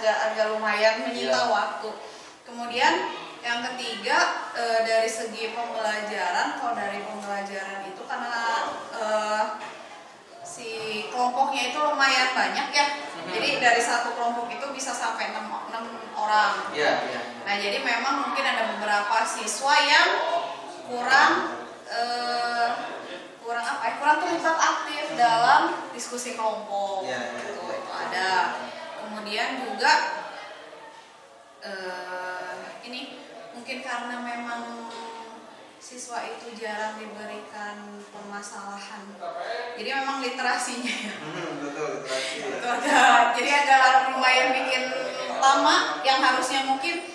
agak lumayan menyita waktu. Kemudian yang ketiga dari segi pembelajaran, kalau dari pembelajaran itu karena si kelompoknya itu lumayan banyak ya. Jadi dari satu kelompok itu bisa sampai 6 orang. Nah jadi memang mungkin ada beberapa siswa yang kurang terlibat aktif dalam diskusi kelompok. Gitu, itu ada. Kemudian juga ini mungkin karena memang siswa itu jarang diberikan permasalahan, jadi memang literasinya ya. Betul, literasi. Itu jadi agak lumayan bikin lama, yang harusnya mungkin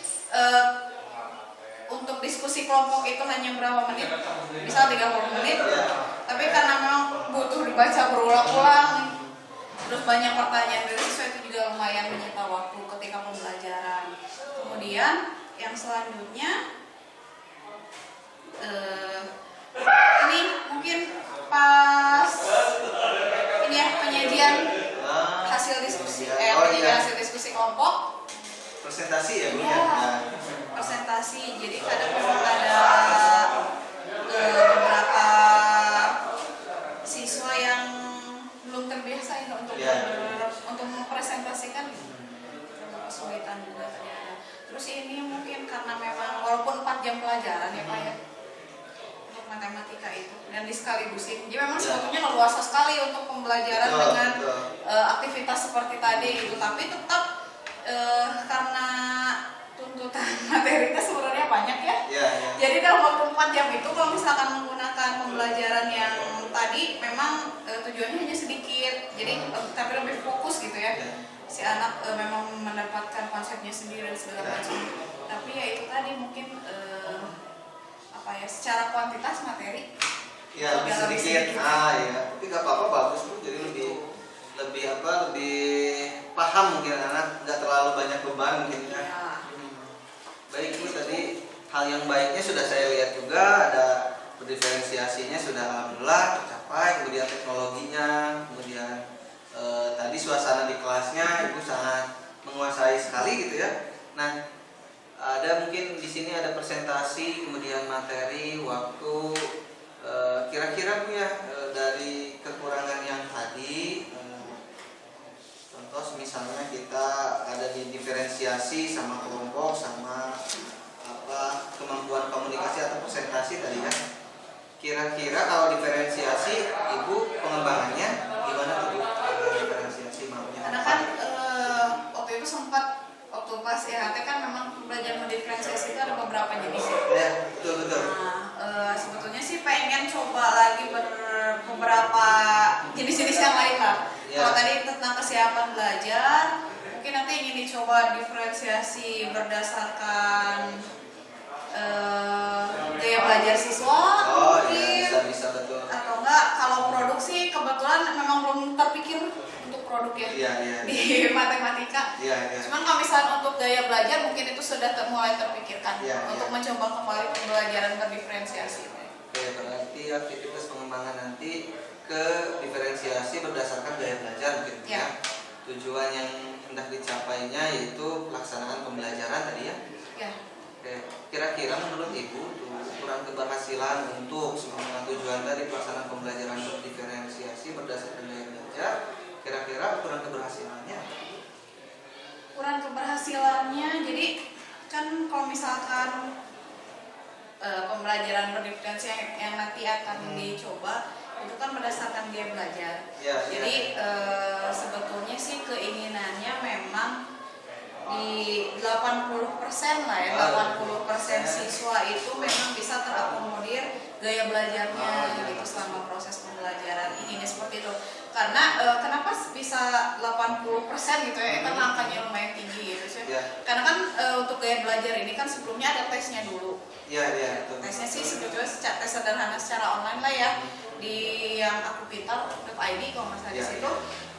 untuk diskusi kelompok itu hanya berapa menit, misal 30 menit, tapi karena memang butuh dibaca berulang-ulang, terus banyak pertanyaan dari siswa, itu juga lumayan menyita waktu ketika pembelajaran. Kemudian yang selanjutnya ini mungkin pas ini ya penyajian hasil diskusi hasil diskusi kelompok, presentasi ya Bu ya, presentasi. Jadi kadang memang ada beberapa siswa yang belum terbiasa ya untuk mempresentasikan, kesulitan juga ternyata. Terus ini mungkin karena memang walaupun 4 jam pelajaran ya Pak ya untuk matematika itu, dan disekaligusin, jadi memang sebetulnya leluasa sekali untuk pembelajaran dengan aktivitas seperti tadi gitu, tapi tetap karena tuntutan materinya sebenarnya banyak ya. Jadi dalam waktu 4 jam itu kalau misalkan menggunakan pembelajaran yang tadi memang tujuannya hanya sedikit, jadi tapi lebih fokus gitu ya. Si anak memang mendapatkan konsepnya sendiri dan segala macam. Tapi ya itu tadi mungkin secara kuantitas materi lebih sedikit. Tapi nggak apa-apa, bagus tuh, jadi lebih paham mungkin anak, nggak terlalu banyak beban mungkin ya. Baik Bu, tadi hal yang baiknya sudah saya lihat juga, ada berdiferensiasinya sudah alhamdulillah tercapai, kemudian teknologinya, kemudian tadi suasana di kelasnya Ibu sangat menguasai sekali gitu ya. Nah, ada mungkin di sini ada presentasi, kemudian materi, waktu. Kira-kira Bu ya, dari kekurangan yang tadi, contoh misalnya kita ada di diferensiasi sama kelompok, sama kemampuan komunikasi atau presentasi tadi ya. Kira-kira kalau diferensiasi Ibu pengembangannya gimana tuh Bu? Diferensiasi maunya. Karena kan waktu itu sempat waktu pas EHT kan memang belajar mendiferensiasi itu ada beberapa jenis ya. Betul. Nah, sebetulnya sih pengen coba lagi beberapa jenis-jenis yang lain lah. Kalau tadi tentang kesiapan belajar, mungkin nanti ingin dicoba diferensiasi berdasarkan gaya belajar siswa mungkin. Bisa betul. Atau enggak, kalau produksi kebetulan memang belum terpikir untuk produk ya. Di matematika. Cuman kalau misalnya untuk gaya belajar mungkin itu sudah mulai terpikirkan untuk mencoba kembali pembelajaran berdiferensiasi. Oke, berarti aktivitas pengembangan nanti ke diferensiasi berdasarkan gaya belajar mungkin ya. Tujuan yang hendak dicapainya yaitu pelaksanaan pembelajaran tadi ya. Oke, kira-kira menurut Ibu ukuran keberhasilan untuk semua tujuan tadi pelaksanaan pembelajaran berdiferensiasi berdasarkan gaya belajar, kira-kira ukuran keberhasilannya? Ukuran keberhasilannya, jadi kan kalau misalkan pembelajaran berdiferensiasi yang nanti akan dicoba itu kan berdasarkan gaya belajar. Jadi sebetulnya sih keinginannya memang di 80% lah ya, 80% siswa itu memang bisa terakomodir gaya belajarnya gitu selama proses pembelajaran. Inginnya seperti itu. Karena kenapa bisa 80% gitu ya, kan angkanya lumayan tinggi gitu sih. Karena kan untuk gaya belajar ini kan sebelumnya ada tesnya dulu. Tesnya sih sebetulnya tes sederhana secara online lah ya, di yang akupintar.id kalau nggak salah di situ.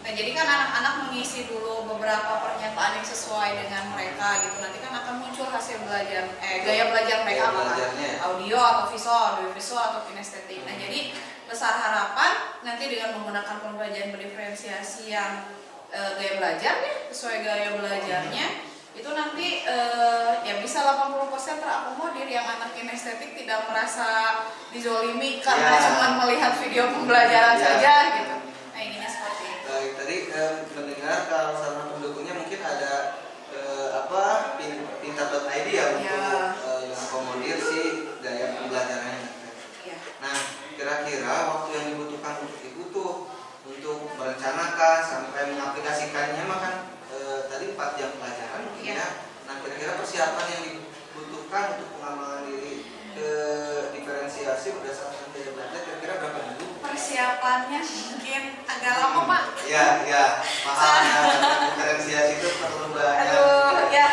Nah jadi kan anak-anak mengisi dulu beberapa pernyataan yang sesuai dengan mereka gitu. Nanti kan akan muncul hasil belajar, gaya belajar mereka apakah audio atau visual atau kinestetik. Nah jadi besar harapan nanti dengan menggunakan pembelajaran berdiferensiasi yang gaya belajarnya, sesuai gaya belajarnya itu nanti ya bisa 80% terakomodir. Yang anak kinestetik tidak merasa dizolimi karena cuma melihat video pembelajaran saja gitu. Nah ininya seperti itu. Baik, tadi mendengar kalau sarana pendukungnya mungkin ada pintar.id ya untuk mengakomodir si gaya pembelajarannya. Nah, kira-kira waktu yang dibutuhkan untuk ibu tuh untuk merencanakan sampai mengaplikasikannya makan tadi 4 jam pelajaran ya. Nah, kira-kira persiapan yang dibutuhkan untuk pengembangan diri ke diferensiasi berdasarkan gaya belajar kira-kira berapa minggu? Persiapannya mungkin agak lama, Pak. Iya, mahalnya diferensiasi itu perlu banyak. Aduh, ya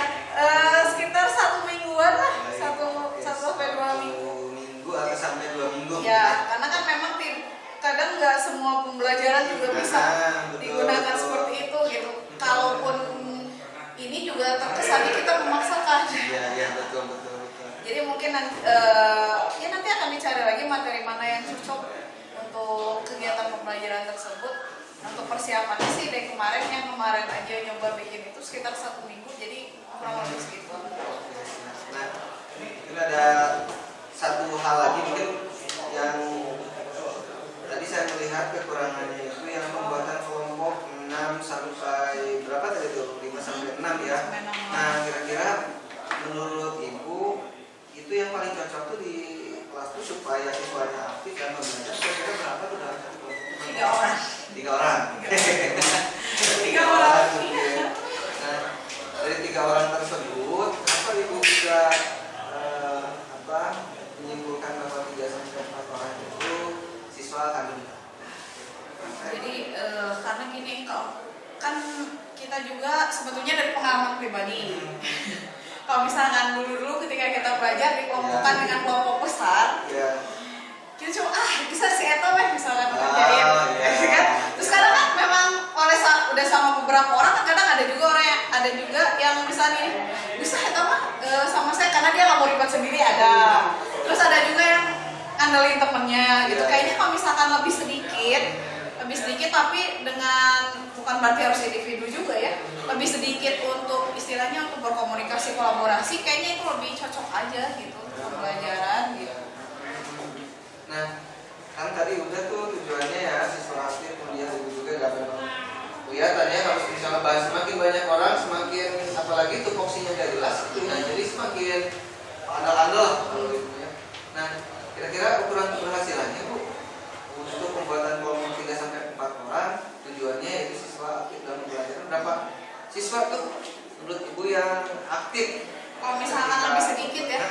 sekitar 1 mingguan lah, 1 sampai 2 minggu. Atau sampai 2 minggu. Ya, karena kan memang kadang nggak semua pembelajaran juga bisa digunakan seperti itu gitu. Kalaupun ini juga terkesannya kita memaksakan. Iya, betul. Jadi mungkin ya nanti akan dicari lagi materi mana yang cocok untuk kegiatan pembelajaran tersebut. Untuk persiapannya sih dari kemarin aja nyoba bikin itu sekitar 1 minggu, jadi kurang lebih segitu. Nah, ini ada satu hal lagi mungkin yang tadi saya melihat kekurangannya itu yang pembuatan kelompok 6 sampai berapa tadi itu? 5 sampai 6 ya. Nah, kira-kira menurut Ibu itu yang paling cocok tuh di kelas tuh supaya siswanya aktif dan belajar kira-kira berapa tuh dalam satu kelompok? 3 orang. 3 orang. 3 orang. Nah, dari 3 orang tersebut, apa Ibu bisa menyimpulkan bahwa 3 sampai 4 orang itu siswa kandungan? Jadi karena gini, kan kita juga sebetulnya dari pengalaman pribadi. Kalau misalkan dulu ketika kita belajar dikelompokkan dengan kelompok besar, kita cuma bisa si Eta misalkan ngerjain, kan? Terus kadang kan memang udah sama beberapa orang, kadang ada juga yang misalnya bisa Eta sama saya karena dia nggak mau ribet sendiri ada. Terus ada juga yang ngandelin temennya gitu. Kayaknya kalau misalkan lebih sedikit tapi dengan bukan berarti harus individu juga ya. Lebih sedikit untuk istilahnya untuk berkomunikasi kolaborasi, kayaknya itu lebih cocok aja gitu pembelajaran gitu. Nah, kan tadi udah tuh tujuannya ya siswa aktif kemudian juga dapat kelihatannya harus misalnya bahas semakin banyak orang semakin apalagi tupoksinya gak jelas gitu ya. Jadi semakin andal-andal kalau gitu ya. Nah, kira-kira ukuran keberhasilannya Bu untuk pembuatan kelompok 3 sampai 4 orang tujuannya yaitu siswa aktif dalam pembelajaran berapa siswa tuh menurut Ibu yang aktif? Kalau misalkan lebih sedikit ya,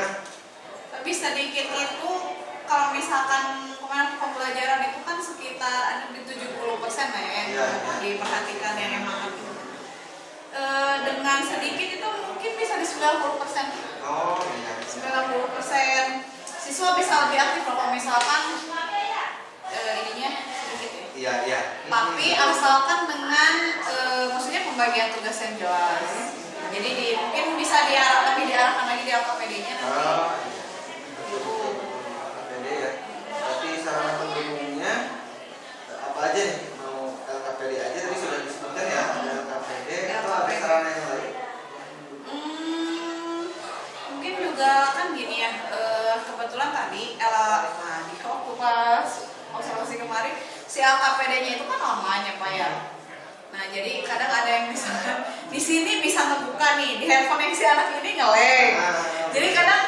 lebih sedikit itu kalau misalkan kemarin pembelajaran itu kan sekitar ada di 70% lah ya yang diperhatikan yang emang aktif. Dengan sedikit itu mungkin bisa di 90%. Oh iya. 90% siswa bisa lebih aktif kalau misalkan ininya sedikit ya. Iya. Tapi asalkan dengan maksudnya pembagian tugas yang jelas. Jadi mungkin bisa lebih diarahkan lagi di LKPD-nya nanti. LKPD ya. Berarti sarana pendukungnya apa aja nih? Mau LKPD aja tadi sudah disebutkan ya, ada LKPD atau ada sarana yang lain? Mungkin juga kan gini ya, kebetulan tadi di waktu pas observasi kemarin si LKPD-nya itu kan online ya Pak ya. Nah jadi kadang ada yang misalnya di sini bisa ngebuka nih di handphone yang si anak ini nge-lag. Jadi kadang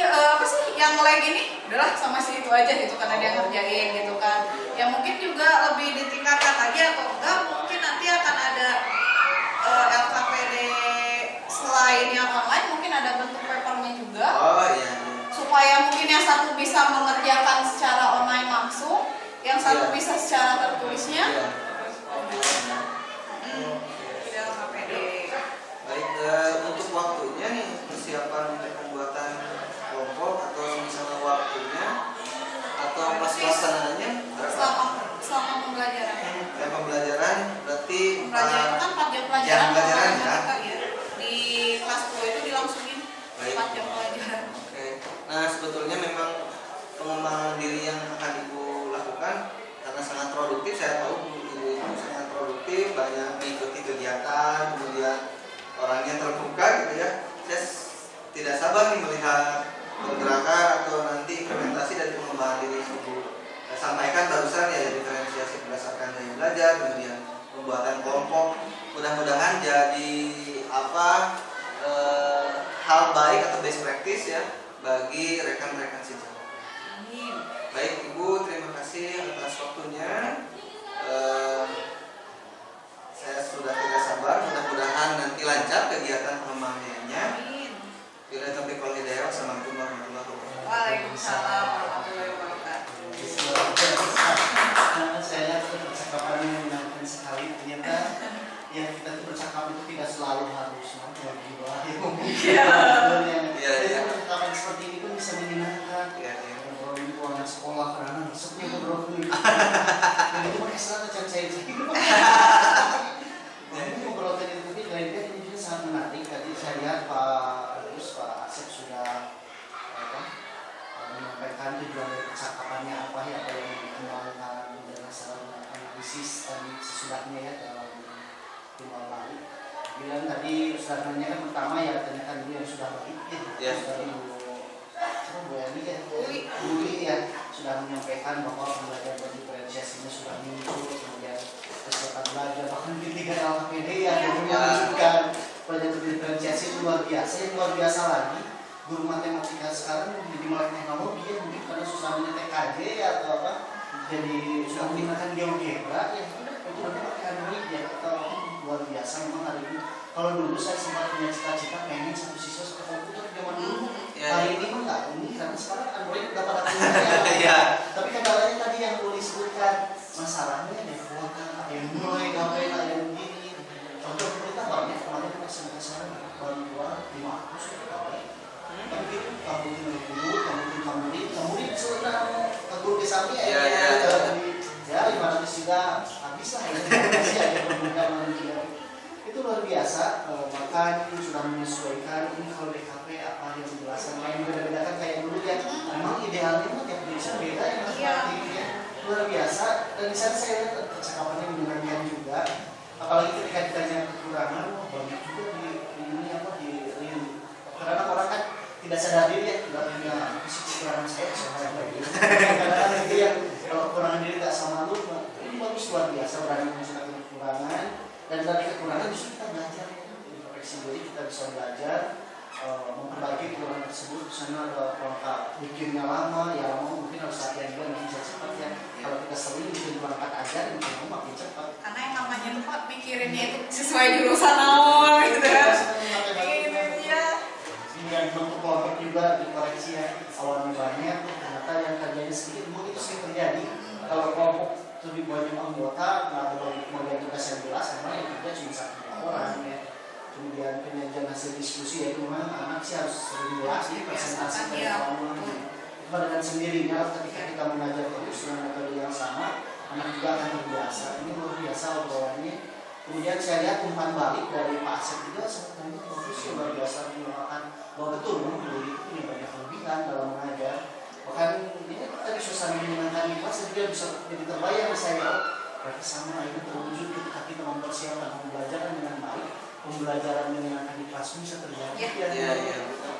apa sih yang nge-lag ini udahlah sama si itu aja gitu karena dia ngerjain gitu kan. Ya mungkin juga lebih ditingkatkan lagi atau enggak mungkin nanti akan ada LKPD selain yang online mungkin ada bentuk papernya juga. Oh iya. Supaya mungkin yang satu bisa mengerjakan secara online langsung, yang satu bisa secara tertulisnya. Tidak LKPD. Baik, untuk waktunya nih persiapan untuk pembuatan kelompok atau misalnya waktunya atau pas pelaksanaannya selama pembelajaran. banyak mengikuti kegiatan, kemudian orangnya terbuka gitu ya. Saya tidak sabar nih melihat pergerakan atau nanti implementasi dari pengembangan diri Ibu sampaikan barusan ya, diferensiasi berdasarkan gaya belajar, kemudian pembuatan kelompok. Mudah-mudahan jadi hal baik atau best practice ya bagi rekan-rekan sejawat. Baik Ibu, terima kasih atas waktunya. Saya sudah tidak sabar, mudah-mudahan nanti lancar kegiatan pengembangannya. Bila sampai kalau hidayah, assalamualaikum warahmatullahi wabarakatuh. Waalaikumsalam warahmatullahi wabarakatuh. Saya lihat percakapannya menyenangkan sekali. Ternyata yang kita tuh bercakap itu tidak selalu harus percakapan seperti ini pun bisa menyenangkan. Ngobrolin keuangan sekolah karena besoknya ngobrolin. Dan itu pakai salah can saya. Jadi ngobrol tadi mungkin lainnya ini juga sangat menarik. Tadi saya lihat Pak Asep sudah menyampaikan tujuan dari percakapannya apa ya, apa yang dikembangkan dan hasil analisis dan sesudahnya ya dalam timbal balik. Bilang tadi sebenarnya kan pertama ya tanyakan dulu yang sudah baik ya. Dari Bu Yani ya, Buli ya sudah menyampaikan bahwa pembelajaran diferensiasinya sudah muncul, kemudian kesiapan belajar bahkan di 3 LKPD ya menunjukkan pelajaran diferensiasi luar biasa. Yang luar biasa lagi, guru matematika sekarang jadi melek teknologi ya, mungkin karena susah TKJ ya atau apa, jadi sudah menggunakan GeoGebra ya, itu nanti pakai Android ya, atau luar biasa memang hari ini. Kalau dulu saya sempat punya cita-cita pengen satu siswa ke komputer zaman dulu. Hari ini mah nggak ini karena sekarang Android udah pada punya ya. Tapi kendalanya tadi yang boleh disebutkan, masalahnya ada kuota, yang mulai ngapain, yang begini. Contoh pemerintah banyak kemarin saya bantuan 500 kali. Tapi itu kamu sudah kabur ke samping ya 500 juga habis lah ya pemerintah itu luar biasa. Bahkan sudah menyesuaikan ini kalau DKP apa yang penjelasan lain beda-beda kan kayak dulu ya, memang idealnya mah tiap desa beda ya luar biasa. Dan di sana saya lihat percakapannya menyenangkan juga, apalagi ketika ditanya kekurangan banyak juga di karena orang kan tidak sadar diri ya, tidak punya kekurangan saya kadang-kadang itu yang kalau kekurangan diri tidak sama lu ini bagus luar biasa berani menunjukkan kekurangan. Dan dari kekurangan justru kita belajar, introspeksi diri, kita bisa belajar memperbaiki kekurangan tersebut. Misalnya ada perangkat bikinnya lama, ya lama mungkin harus latihan juga nanti bisa cepat ya. Kalau kita sering bikin perangkat ajar, mungkin makin cepat. Karena yang namanya tuh Pak pikirinnya itu sesuai jurusan awal gitu ya. Kemudian bentuk kelompok juga dikoreksi ya, awalnya banyak, ternyata yang kerjanya sedikit, mungkin itu sering terjadi. Kalau kelompok lebih banyak anggota, nggak ada bagian tugas yang jelas, karena yang kerja cuma 1 orang ya. Kemudian penyajian hasil diskusi ya, itu memang anak sih harus sering jelas nih presentasi dari kawan itu dengan sendirinya. Ketika kita mengajar terus dengan metode yang sama, anak juga akan terbiasa. Ini luar biasa obrolannya. Kemudian saya lihat umpan balik dari Pak Asep juga sebenarnya bagus ya, luar biasa mengatakan bahwa betul guru itu punya banyak kelebihan dalam mengajar. Bahkan ini tadi suasana menyenangkan di kelas juga bisa jadi terbayang saya, berarti sama ini terwujud ketika kita mempersiapkan pembelajaran dengan baik, pembelajaran menyenangkan di kelas bisa terjadi.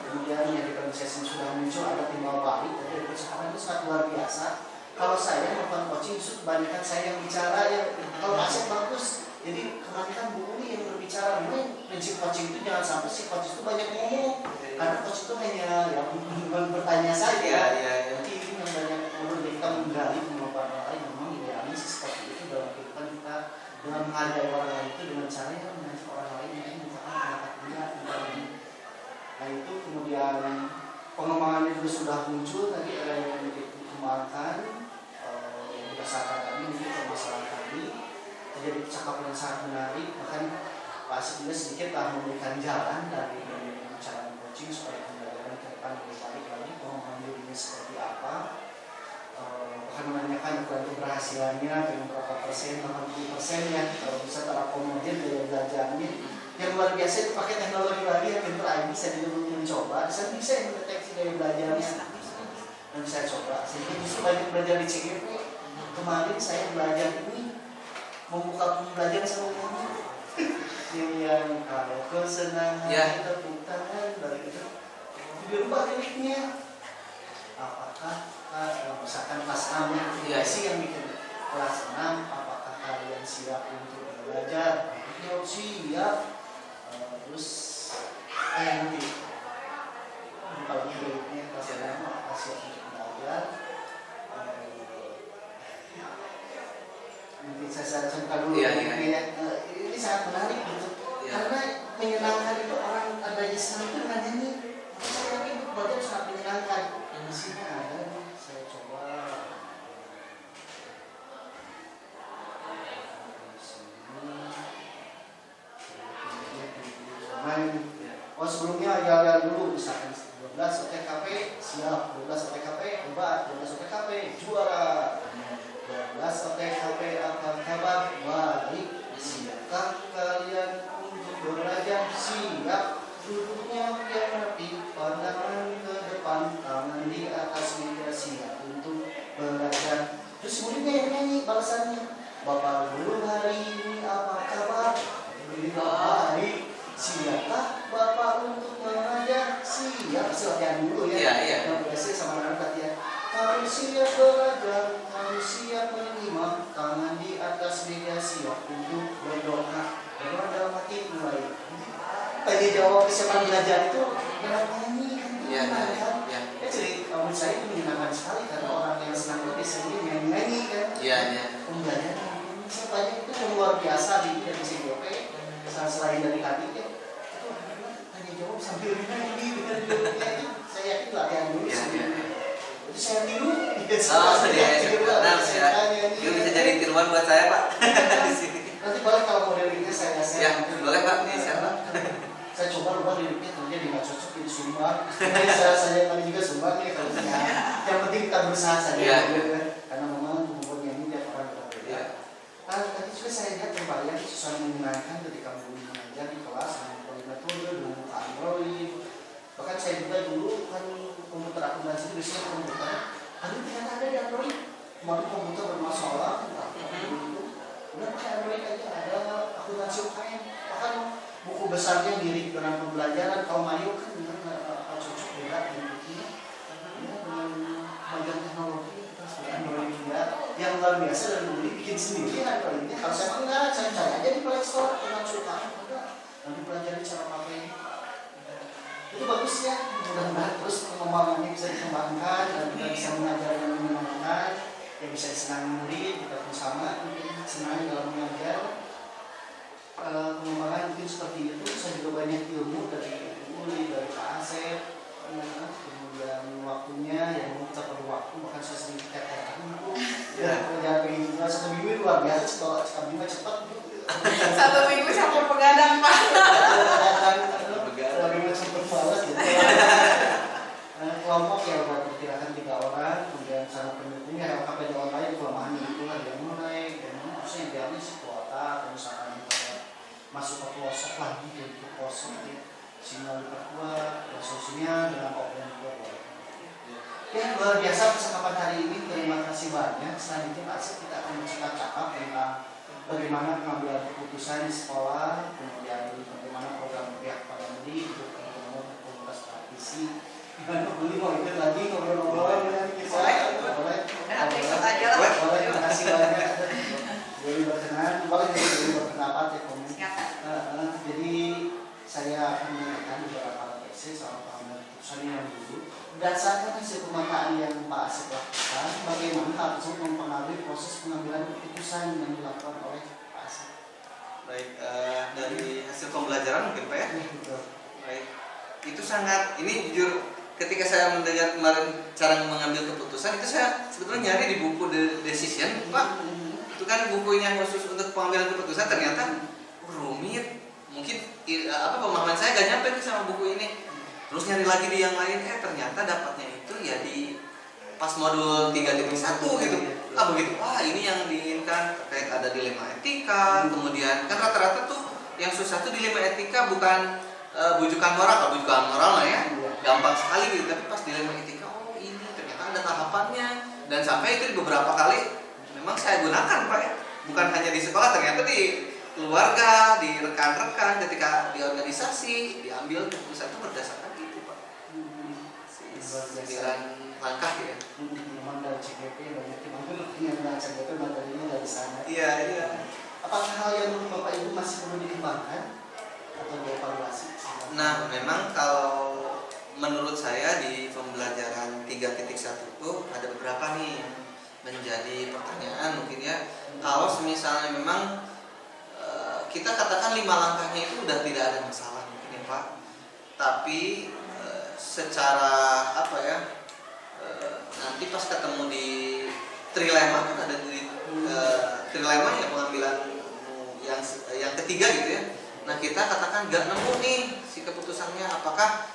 Kemudian yang diferensiasi sudah muncul, ada timbal balik, jadi percakapan itu sangat luar biasa. Kalau saya melakukan coaching, kebanyakan saya yang bicara ya, kalau Asep bagus. Jadi kemarin kan Bu Uli yang berbicara, memang prinsip coaching itu jangan sampai si coach itu banyak ngomong, karena coach itu hanya ya bertanya saja. Jadi ini yang banyak ngomong, jadi kita menggali pengetahuan orang lain. Memang idealnya seperti itu dalam kehidupan kita, dengan menghargai orang lain itu dengan cara yang mengajak orang lain yang misalkan pendapat dia. Nah itu kemudian pengembangannya juga sudah muncul, tadi ada yang dikembangkan berdasarkan tadi mungkin permasalahan tadi. Jadi percakapan yang sangat menarik, bahkan Pak Asep juga sedikit memberikan jalan dari cara coaching supaya pembelajaran ke depan lebih baik lagi, pengembangan dirinya seperti apa, bahkan menanyakan ukuran keberhasilannya dengan berapa persen, 80% ya, kalau bisa terakomodir daya belajarnya. Yang luar biasa itu pakai teknologi lagi ya, pinter ID saya juga belum mencoba, saya bisa yang mendeteksi daya belajarnya dan saya coba, sehingga justru banyak belajar di CGP. Kemarin saya belajar ini membuka pembelajaran sama yang kalau kesenangan tepuk tangan dari itu dirubah liriknya. Apakah misalkan kelas 6 sih yang bikin kelas 6, apakah kalian siap untuk belajar? Jawab siap. Terus nanti kalau liriknya kelas 6 apakah siap untuk belajar? Mungkin saya contoh dulu ini sangat menarik gitu karena menyenangkan itu orang ada di sana itu nyanyi. Saya yakin belajar sangat menyenangkan. Di sini ada nih, saya coba sebelumnya ya dulu misalkan 12 OTKP siap, 12 OTKP hebat, 12 OTKP juara, 12 OTKP apa kabar? Baik. Siapkah kalian untuk belajar? Siap. Duduknya yang rapi, pandangan ke depan, tangan di atas meja, siap untuk belajar. Terus muridnya yang nyanyi balasannya, Bapak guru hari ini apa kabar? Baik. Siapkah Bapak untuk mengajar? Siap. Latihan dulu ya. Yang biasa sama anak latihan. Kami siap belajar, kami siap menyimak, tangan di atas meja, siap untuk berdoa. Berdoa dalam hati mulai. Tadi jawab kesiapan belajar itu dengan nyanyi kan? Jadi menurut saya itu menyenangkan sekali karena orang yang senang itu biasanya nyanyi kan? Pembelajaran banyak itu yang luar biasa di CGOP. Selain dari tadi itu tanya jawab sambil nyanyi dengan dulunya. Saya yakin latihan dulu itu saya tiru. Itu bisa jadi tiruan buat saya Pak. Nanti boleh kalau modelingnya saya boleh Pak, bisa Pak. Saya coba rubah liriknya ternyata nggak cocok jadi sumbang. Jadi saya tadi juga sumbang ya kalau yang penting kita berusaha saja karena memang kemampuan ini tiap orang berbeda. Tadi juga saya lihat terbayang sesuatu menyenangkan ketika mengajar di kelas dengan metode dengan buka Android. Bahkan saya juga dulu kan komputer akuntansi itu biasanya komputer. Lalu ternyata ada di Android. Kemarin komputer bermasalah, udah pakai Android aja, ada akuntansi UKM. Bahkan buku besarnya mirip dengan pembelajaran. Kalau Mario kan dengan cocok beda dengan bukunya dengan bagian teknologi Android yang luar biasa dan beli bikin sendiri Androidnya. Kalau saya enggak, saya cari aja di Play Store dengan UKM nanti pelajari cara pakai itu bagus ya. Mudah-mudahan terus pengembangannya bisa dikembangkan dan juga bisa mengajar yang menyenangkan, yang bisa disenangi murid, kita pun sama mungkin senang dalam mengajar. Pengembangan mungkin seperti itu. Saya juga banyak ilmu dari Pak Asep, kemudian waktunya yang kita perlu waktu, bahkan saya sering tetean kerja pengen juga 1 minggu luar biasa. Kalau sekali cepat 1 minggu campur begadang Pak. Lebih cepat balas gitu. Kelompok yang diperkirakan 3 orang, kemudian sana pendukungnya LKPD online kelemahan itu lah yang mulai dan maksudnya idealnya si kuota atau misalkan masuk ke pelosok lagi jadi ke pelosok ya, sinyal diperkuat, solusinya dengan offline juga boleh. Ya luar biasa percakapan hari ini, terima kasih banyak. Selanjutnya Pak Asep kita akan bercakap tentang bagaimana pengambilan keputusan di sekolah, kemudian bagaimana program pihak pada murid untuk komunitas praktisi. Gimana beli mau ikut lagi ngobrol-ngobrol dengan kita? Boleh. Terima kasih banyak. Boleh berkenan, boleh berpendapat ya komen. Jadi saya akan menanyakan beberapa tesis soal pengambilan keputusan yang dulu. Berdasarkan hasil pemetaan yang Pak Asep lakukan, bagaimana hal tersebut mempengaruhi proses pengambilan keputusan yang dilakukan oleh Pak Asep? Baik, dari hasil pembelajaran mungkin Pak ya? Baik, itu sangat, ini jujur ketika saya mendengar kemarin cara mengambil keputusan, itu saya sebetulnya nyari di buku The Decision Pak. Itu kan bukunya khusus untuk pengambilan keputusan, ternyata rumit. Mungkin pemahaman saya gak nyampe nih sama buku ini. Terus nyari lagi di yang lain, ternyata dapatnya itu ya di pas modul 3.1 gitu. Begitu, ini yang diinginkan terkait ada dilema etika. Kemudian kan rata-rata tuh yang susah tuh dilema etika bukan bujukan moral lah ya, gampang sekali gitu. Tapi pas dilema etika, ini ternyata ada tahapannya. Dan sampai itu beberapa kali memang saya gunakan Pak ya. bukan hanya di sekolah, ternyata di keluarga, di rekan-rekan, ketika di organisasi diambil keputusan itu berdasarkan itu Pak. 9 langkah ya. Memang dari CGP banyak yang dengan CGP materinya dari sana. Iya. Apakah hal yang menurut Bapak Ibu masih perlu dikembangkan atau dievaluasi? Nah, memang kalau menurut saya di pembelajaran 3.1 itu ada beberapa nih yang menjadi pertanyaan mungkin ya. Kalau misalnya memang kita katakan 5 langkahnya itu udah tidak ada masalah mungkin ya Pak. Tapi secara apa ya? Nanti pas ketemu di trilema kan ada di trilema ya, pengambilan yang ketiga gitu ya. Nah, kita katakan gak nemu nih si keputusannya, apakah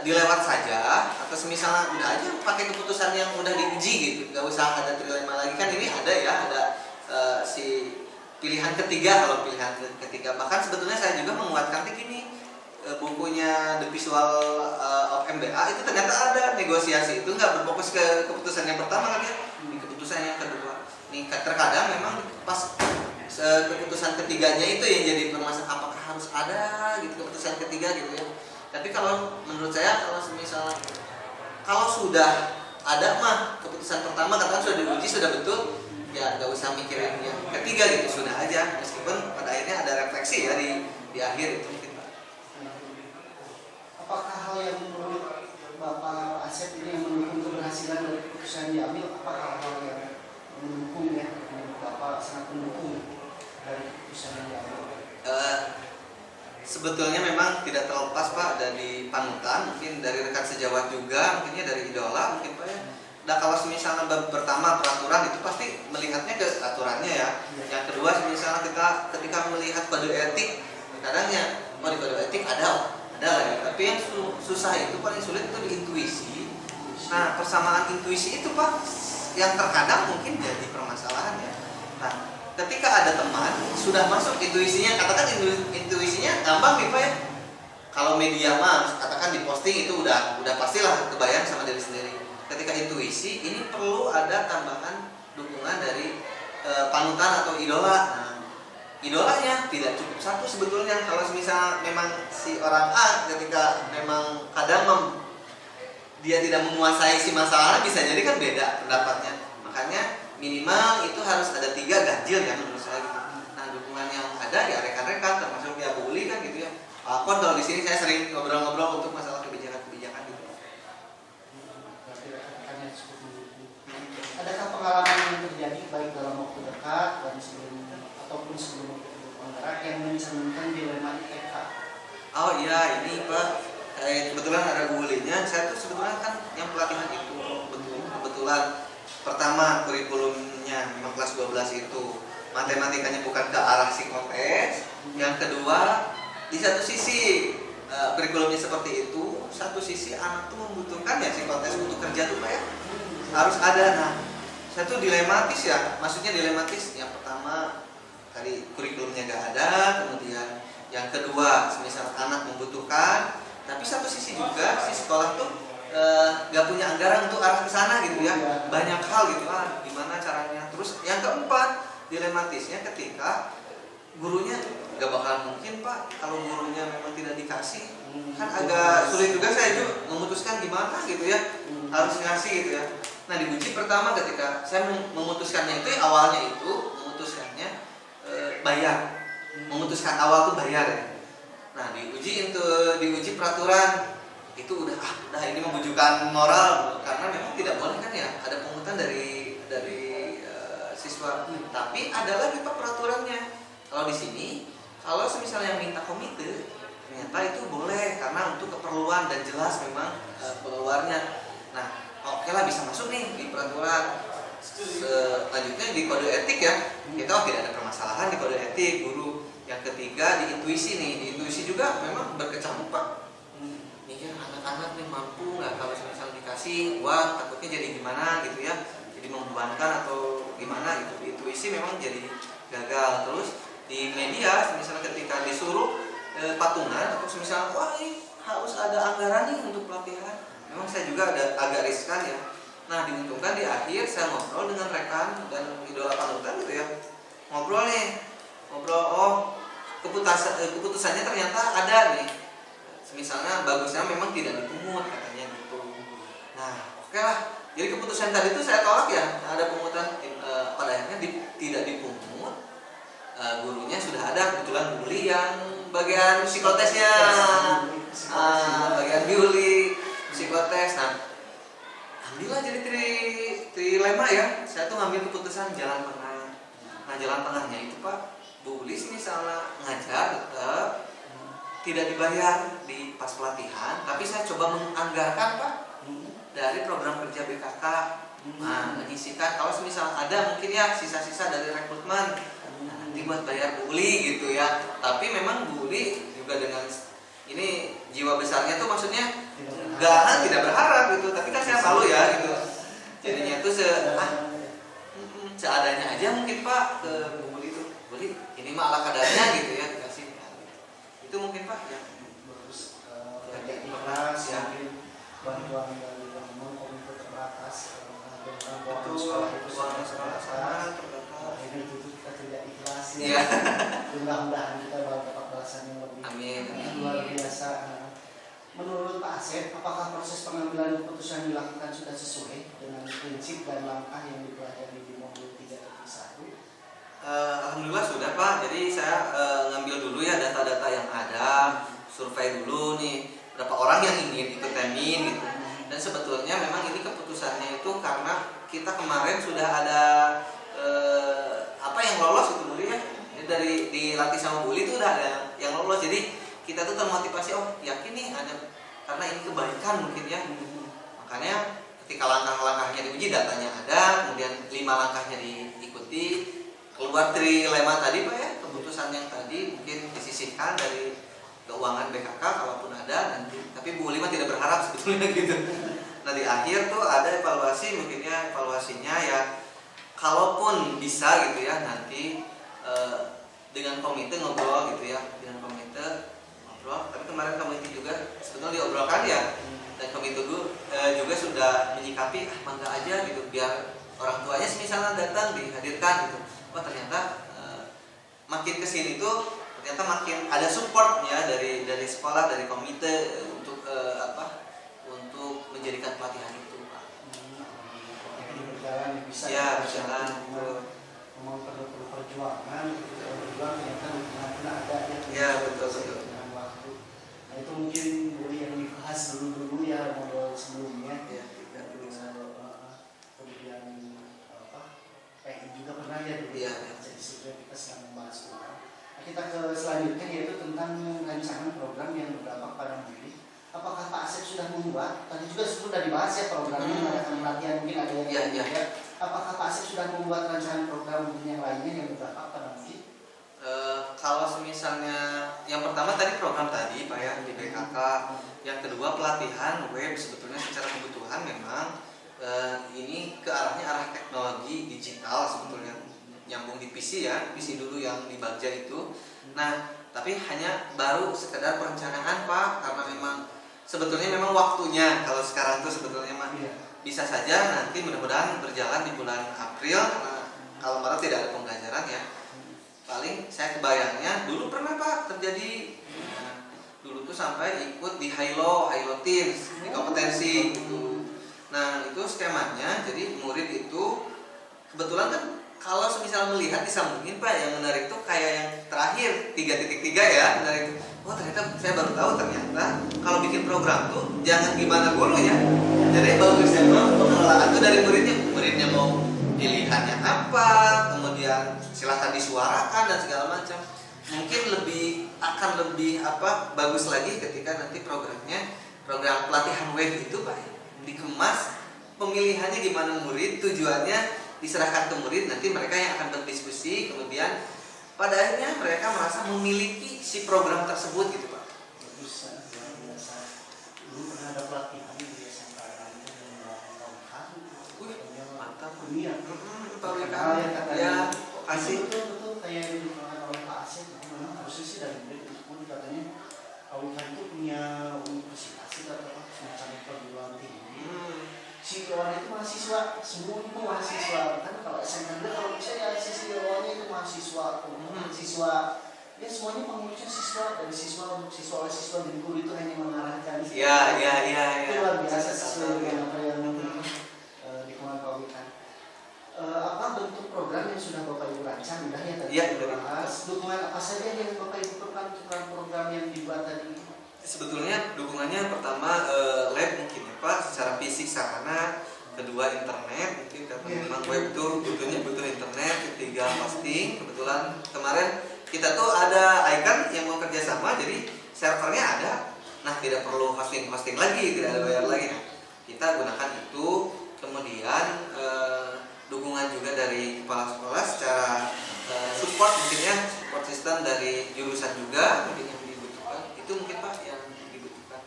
dilewat saja atau misalnya udah aja pakai keputusan yang udah diuji gitu, gak usah ada trilema lagi. Kan ini ada ya, ada si pilihan ketiga. Kalau pilihan ketiga bahkan sebetulnya saya juga menguatkan gini, bukunya The Visual of MBA itu ternyata ada negosiasi itu nggak berfokus ke keputusan yang pertama kan ya, di keputusan yang kedua. Nih terkadang memang pas keputusan ketiganya itu yang jadi permasalahan, apakah harus ada gitu keputusan ketiga gitu ya. Tapi kalau menurut saya kalau sudah ada mah keputusan pertama katakan sudah diuji, sudah betul, ya nggak usah mikirin yang ketiga gitu, sudah aja, meskipun pada akhirnya ada refleksi ya di akhir itu. Apakah hal yang menurut Bapak Asep ini yang mendukung keberhasilan dari keputusan yang diambil, apakah hal yang mendukung ya, menurut Bapak sangat mendukung dari keputusan yang diambil? Sebetulnya memang tidak terlepas Pak dari panutan, mungkin dari rekan sejawat juga, mungkinnya dari idola mungkin Pak ya. Nah, kalau misalnya pertama peraturan itu pasti melihatnya ke aturannya ya. Yang kedua misalnya kita ketika melihat kode etik, kadangnya di kode etik ada lagi. Tapi yang susah itu paling sulit itu di intuisi. Nah, persamaan intuisi itu Pak yang terkadang mungkin jadi permasalahan ya. Nah, ketika ada teman sudah masuk intuisinya, katakan intuisinya gampang nih Pak ya. Kalau media mah katakan di posting itu udah pastilah kebayang sama diri sendiri. Ketika intuisi ini perlu ada tambahan dukungan dari panutan atau idola. Nah, idolanya tidak cukup satu sebetulnya. Kalau misal memang si orang A ketika memang kadang dia tidak menguasai si masalah, bisa jadi kan beda pendapatnya. Makanya minimal itu harus ada 3 ganjil ya menurut saya gitu. Nah, dukungan yang ada ya rekan-rekan termasuk ya Bu Uli kan gitu ya. Pak Akon kalau di sini saya sering ngobrol-ngobrol untuk masalah kebijakan-kebijakan gitu. Adakah pengalaman yang terjadi baik dalam waktu dekat dan ataupun sebelum waktu yang mencerminkan dilema ITK? Oh iya, ini Pak, kebetulan ada Bu Ulinya. Saya tuh sebetulnya kan yang pelatihan itu kebetulan pertama kurikulumnya memang kelas 12 itu matematikanya bukan ke arah psikotes. Yang kedua, di satu sisi kurikulumnya seperti itu, satu sisi anak tuh membutuhkan ya psikotes untuk kerja tuh Pak ya, harus ada. Nah, saya tuh dilematis ya, maksudnya dilematis. Yang pertama tadi kurikulumnya nggak ada, kemudian yang kedua misal anak membutuhkan, tapi satu sisi juga si sekolah tuh nggak punya anggaran untuk arah ke sana gitu ya, banyak hal gitu gimana caranya. Terus yang keempat dilematisnya ketika gurunya nggak bakal mungkin Pak, kalau gurunya memang tidak dikasih kan agak sulit juga saya juga memutuskan gimana gitu ya, harus ngasih gitu ya. Nah, diuji pertama ketika saya memutuskannya itu awalnya itu memutuskannya bayar, memutuskan awal tuh bayar ya. Nah, diuji peraturan itu udah ini membujukan moral karena memang tidak boleh kan ya ada pungutan dari siswa. Tapi ada lagi Pak peraturannya. Kalau di sini kalau misalnya yang minta komite ternyata itu boleh karena untuk keperluan dan jelas memang pengeluarnya. Nah, oke lah bisa masuk nih di peraturan. Selanjutnya di kode etik ya, kita tidak ada permasalahan di kode etik guru. Yang ketiga di intuisi nih, di intuisi juga memang berkecamuk Pak. Nih kan anak-anak nih mampu nggak kalau misalnya dikasih uang takutnya jadi gimana gitu ya, jadi membebankan atau gimana gitu. Di intuisi memang jadi gagal. Terus di media misalnya ketika disuruh patungan atau misalnya wah ini harus ada anggaran nih untuk pelatihan, memang saya juga ada agak riskan ya. Nah, diuntungkan di akhir saya ngobrol dengan rekan dan idola panutan gitu ya. ngobrol nih, oh keputusannya ternyata ada nih, misalnya bagusnya memang tidak dipungut katanya gitu. Nah oke lah, jadi keputusan tadi itu saya tolak ya, ada pungutan, pada akhirnya tidak dipungut. Gurunya sudah ada, kebetulan Bu Uli yang bagian psikotesnya, bagian biuli psikotes. Nah alhamdulillah jadi trilema ya, saya tuh ngambil keputusan jalan tengah. Nah jalan tengahnya itu Pak, Bu Uli misalnya ngajar tetap tidak dibayar di pas pelatihan, tapi saya coba menganggarkan Pak dari program kerja BKK. Nah menyisikan kalau misalnya ada mungkin ya sisa-sisa dari rekrutmen, nanti buat bayar Bu Uli gitu ya. Tapi memang Bu Uli juga dengan ini jiwa besarnya tuh maksudnya tidak berharap gitu, tapi kan saya malu ya gitu. Jadinya tuh seadanya aja mungkin Pak ke Bu Uli itu. Bu Uli ini mah ala kadarnya gitu ya, dikasih. Itu mungkin Pak ya. Bagus. Kerja keras ya, bantuan dari teman komite terbatas, Itu sekolah itu sangat terbatas. Ini itu kita tidak ikhlas ya. Iya. Mudah-mudahan kita dapat balasan yang lebih Amin. luar biasa. Menurut Pak Asep, apakah proses pengambilan keputusan dilakukan sudah sesuai dengan prinsip dan langkah yang dipelajari di modul 3.1? Alhamdulillah sudah Pak. Jadi saya ngambil dulu ya data-data yang ada, survei dulu nih berapa orang yang ingin ikut temin gitu. Dan sebetulnya memang ini keputusannya itu karena kita kemarin sudah ada yang lolos itu Bu Uli ya. Jadi dari dilatih sama Bu Uli itu udah ada yang lolos. Jadi kita tuh termotivasi, oh yakin nih ada, karena ini kebaikan mungkin ya. Makanya ketika langkah-langkahnya diuji, datanya ada, kemudian 5 langkahnya diikuti, keluar trilema tadi Pak ya, keputusan yang tadi mungkin disisihkan dari keuangan BKK kalaupun ada nanti. Tapi Bu Uli mah tidak berharap sebetulnya gitu. Nah di akhir tuh ada evaluasi, mungkinnya evaluasinya ya kalaupun bisa gitu ya nanti dengan komite ngobrol gitu ya, dengan komite ngobrol. Tapi kemarin komite juga sebetulnya diobrolkan ya, dan komite juga sudah menyikapi mangga aja gitu, biar orang tuanya misalnya datang dihadirkan gitu. Oh ternyata makin kesini tuh ternyata makin ada supportnya dari sekolah, dari komite untuk untuk menjadikan pelatihan itu Pak. Ini berjalan bisa ya berjalan. Memang perlu perjuangan, berjuang ternyata dukungan ada ya betul. Dengan waktu. Nah itu mungkin boleh yang dibahas dulu ya model sebelumnya. Ya, kemudian PI juga pernah ya dulu. Ya. Jadi sudah kita sedang membahas ulang. Nah, kita ke selanjutnya yaitu tentang rancangan program yang berdampak pada murid. Apakah Pak Asep sudah membuat? Tadi juga sudah dibahas ya programnya, mengadakan pelatihan mungkin ada yang ya. Apakah Pak Asep sudah membuat rancangan program mungkin yang lainnya yang berdampak pada murid? Kalau misalnya yang pertama tadi program tadi Pak ya di BKK, yang kedua pelatihan web sebetulnya secara kebutuhan memang ini ke arah teknologi digital sebetulnya, nyambung di PC ya, PC dulu yang di Bagja itu. Nah tapi hanya baru sekedar perencanaan Pak, karena memang sebetulnya memang waktunya kalau sekarang tuh sebetulnya mah bisa saja nanti mudah-mudahan berjalan di bulan April, karena kalau Maret tidak ada pembelajaran ya. Paling saya kebayangnya dulu pernah Pak terjadi, dulu tuh sampai ikut di Hilo Teams di kompetensi gitu. Nah itu skemanya, jadi murid itu kebetulan kan kalau semisal melihat disambungin Pak, yang menarik tuh kayak yang terakhir 3.3 ya, menarik. Oh ternyata saya baru tahu ternyata kalau bikin program tuh jangan gimana gurunya. Jadi bagusnya pengelolaan tuh dari muridnya mau pilihannya apa, kemudian silahkan disuarakan dan segala macam. Mungkin akan lebih bagus lagi ketika nanti program pelatihan web itu Pak dikemas, pemilihannya gimana murid, tujuannya diserahkan ke murid, nanti mereka yang akan berdiskusi, kemudian pada akhirnya mereka merasa memiliki si program tersebut gitu Pak. Bagus, luar biasa. Dulu pernah ada pelatihan di SMK mantap. Iya. Pak WK ya, kasih. Betul kayak yang dikatakan oleh Pak Asep, memang harusnya sih dari murid pun katanya Pak WK itu punya universitas atau semacam perguruan tinggi. CEO-nya itu mahasiswa, semua itu mahasiswa. Kan kalau SMK kalau bisa ya CEO-nya itu mahasiswa, mahasiswa. Ya semuanya pengurusnya siswa, dari siswa untuk siswa oleh siswa, dan guru itu hanya mengarahkan. Ya. Itu luar biasa sesuai dengan apa yang dikemukakan. Apa bentuk program yang sudah Bapak Ibu rancang? Udah ya tadi dibahas. Dukungan apa saja yang Bapak Ibu perlukan untuk program yang dibuat tadi? Sebetulnya dukungannya pertama lab mungkin ya Pak, secara fisik sarana, kedua internet mungkin karena memang web tour butuh internet, ketiga hosting. Kebetulan kemarin kita tuh ada icon yang mau kerjasama, jadi servernya ada. Nah tidak perlu hosting lagi, tidak ada bayar lagi. Nah, kita gunakan itu. Kemudian dukungan juga dari kepala sekolah secara support mungkin ya, support system dari jurusan juga mungkin yang dibutuhkan. Itu mungkin Pak yang dibutuhkan.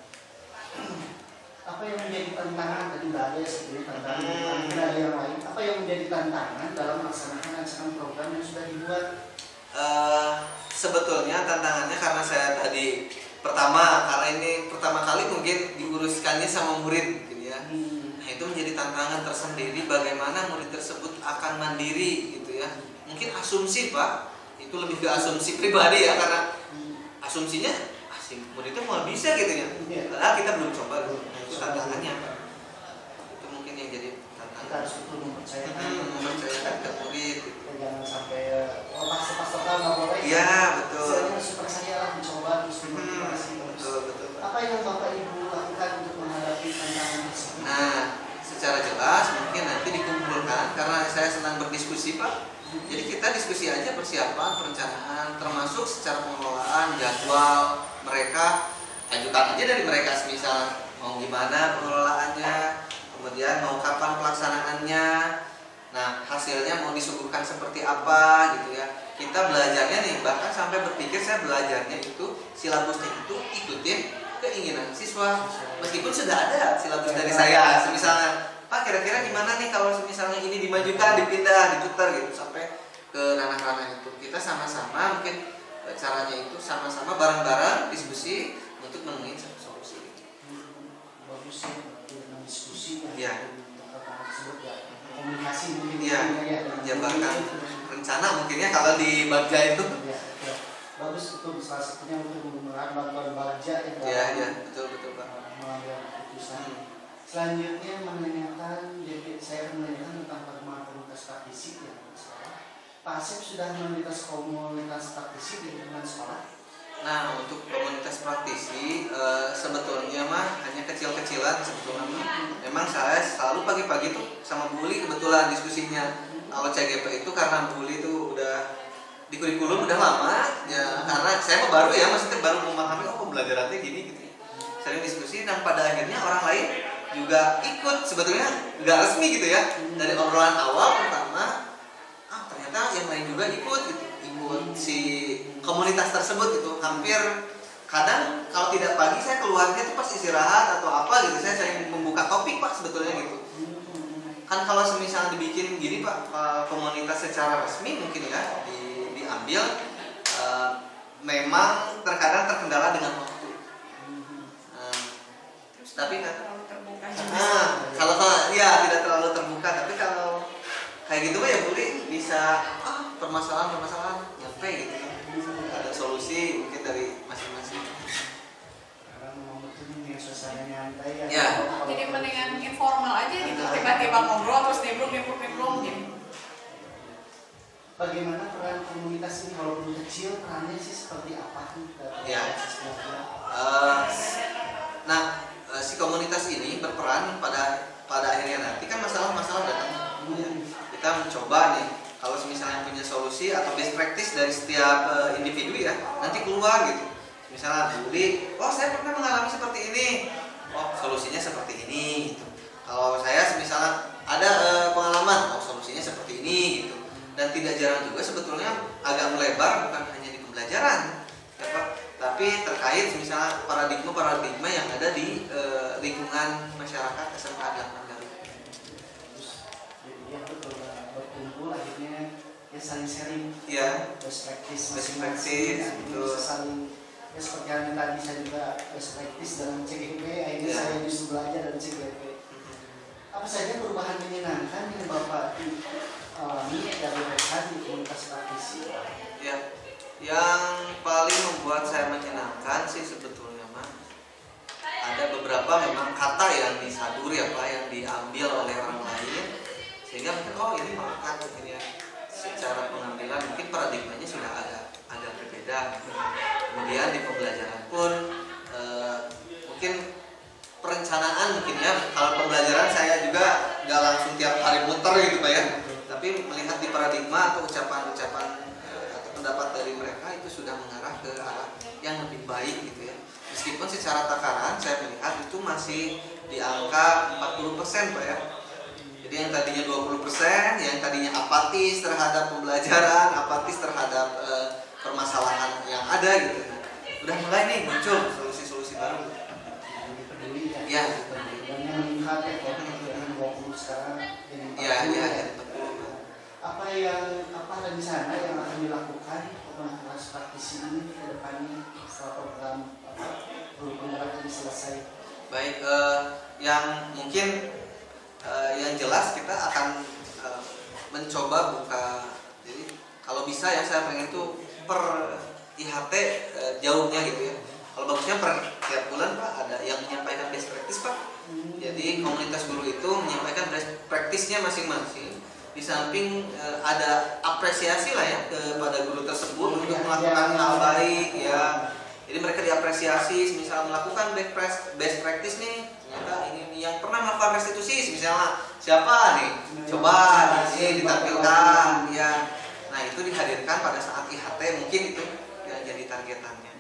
Apa yang menjadi tantangan tadi udah ada sebetulnya tantangan, tidak ada yang lain. Apa yang menjadi tantangan dalam melaksanakan rancangan program yang sudah dibuat? Sebetulnya tantangannya karena saya tadi karena ini pertama kali mungkin diuruskannya sama murid gitu ya. Nah itu menjadi tantangan tersendiri, bagaimana murid tersebut akan mandiri gitu ya. Mungkin asumsi Pak, itu lebih ke asumsi pribadi ya, karena asumsinya murid itu mau bisa gitu ya. Padahal kita belum coba. Nah, itu tantangannya Pak. Itu mungkin yang jadi tantangan. Kita harus betul mempercayakan ke murid gitu. Jangan sampai pas total nggak boleh. Iya betul. Saya harus percaya lah, mencoba terus motivasi terus. Betul. Apa yang Bapak Ibu lakukan untuk menghadapi tantangan tersebut? Nah, secara jelas mungkin nanti dikumpulkan karena saya senang berdiskusi Pak. Jadi kita diskusi aja persiapan, perencanaan, termasuk secara pengelolaan, jadwal mereka, ajukan aja dari mereka misal mau gimana pengelolaannya, kemudian mau kapan pelaksanaannya. Nah, hasilnya mau disuguhkan seperti apa gitu ya. Kita belajarnya nih, bahkan sampai berpikir saya belajarnya itu, silabusnya itu ikutin keinginan siswa. Meskipun sudah ada silabus dari saya, misalnya, Pak kira-kira gimana nih kalau misalnya ini dimajukan, dipindah, diputar gitu sampai ke ranah-ranah itu. Kita sama-sama mungkin caranya itu sama-sama bareng-bareng diskusi untuk menemukan solusi. Bagus sih, dengan diskusi ya. Tersebut ya. Komunikasi mungkin ya bahkan rencana mungkinnya kalau di Bagja itu bagus, itu salah satunya untuk menggunakan bantuan Bagja betul Pak mengambil keputusan. Selanjutnya menanyakan, jadi saya akan menanyakan tentang bagaimana komunitas praktisi ya Pak Asep sudah komunitas praktisi di lingkungan sekolah. Nah untuk komunitas praktisi sebetulnya mah hanya kecil-kecilan sebetulnya. Memang saya selalu pagi-pagi tuh sama Bu Uli kebetulan diskusinya. Kalau CGP itu karena Bu Uli itu udah di kurikulum udah lama ya, karena saya mah baru ya, maksudnya baru memahami pembelajarannya gini gitu. Sering diskusi dan pada akhirnya orang lain juga ikut, sebetulnya nggak resmi gitu ya. Dari obrolan awal pertama, ternyata yang lain juga ikut gitu. Si komunitas tersebut gitu. Hampir kadang kalau tidak pagi saya keluarnya tuh pas istirahat atau apa gitu, saya sering membuka topik Pak sebetulnya gitu. Kan kalau misalnya dibikin gini Pak, komunitas secara resmi mungkin ya diambil, memang terkadang terkendala dengan waktu. Tapi kan kalau ya tidak terlalu terbuka, tapi kalau kayak gitu ya Bu bisa permasalahan nyampe gitu. Ada solusi mungkin dari masing-masing. Karena memang betul nih suasana nyantai ya. Jadi mendingan informal aja gitu, tiba-tiba ngobrol terus nimbrung gitu. Bagaimana peran komunitas ini kalau belum kecil, perannya sih seperti apa ya. Si komunitas ini berperan pada akhirnya nanti kan masalah-masalah datang. Kita mencoba nih, kalau misalnya punya solusi atau best practice dari setiap individu ya, nanti keluar gitu. Misalnya Budi, saya pernah mengalami seperti ini, solusinya seperti ini gitu. Kalau saya misalnya ada pengalaman, solusinya seperti ini gitu. Dan tidak jarang juga sebetulnya agak melebar, bukan hanya di pembelajaran ya Pak, tapi terkait misalnya paradigma yang ada di lingkungan masyarakat SMK 8 Garut. Jadi berkumpul akhirnya ya saling sharing best practice betul. Saling seperti yang tadi saya juga best practice dalam CGP, akhirnya saya justru belajar dari CGP. Apa saja perubahan menyenangkan yang Bapak alami dari rekan di komunitas praktisi? Ya, yang paling membuat saya menyenangkan sih sebetulnya mah ada beberapa memang kata yang disaduri yang diambil oleh orang lain sehingga mungkin ini melekat mungkin ya secara pengambilan mungkin paradigmanya sudah agak berbeda. Kemudian di pembelajaran pun mungkin perencanaan mungkin ya, kalau pembelajaran saya juga nggak langsung tiap hari muter gitu Pak ya, tapi melihat di paradigma atau ucapan-ucapan atau pendapat dari mereka itu sudah mengarah ke arah yang lebih baik gitu ya. Meskipun secara takaran saya melihat itu masih di angka 40% Pak ya. Jadi yang tadinya 20%, yang tadinya apatis terhadap pembelajaran, apatis terhadap permasalahan yang ada gitu. Udah mulai nih muncul solusi-solusi baru. Ya, dan yang meningkat ya kalau dengan 20 sekarang ya. Apa rencana yang akan dilakukan komunitas praktisi ini ke depannya setelah program guru penggerak ini selesai? Baik, yang mungkin yang jelas kita akan mencoba buka. Jadi kalau bisa ya saya pengen tuh per IHT jauhnya gitu ya. Kalau bagusnya per tiap bulan Pak ada yang menyampaikan best practice Pak. Jadi komunitas guru itu menyampaikan best practice-nya masing-masing. Di samping ada apresiasi lah ya kepada guru tersebut untuk melakukan hal baik ya. Jadi mereka diapresiasi, misal melakukan best practice nih, ternyata ini yang pernah melakukan restitusi, misalnya siapa nih, coba ini ditampilkan ya. Nah itu dihadirkan pada saat IHT mungkin itu yang jadi targetannya.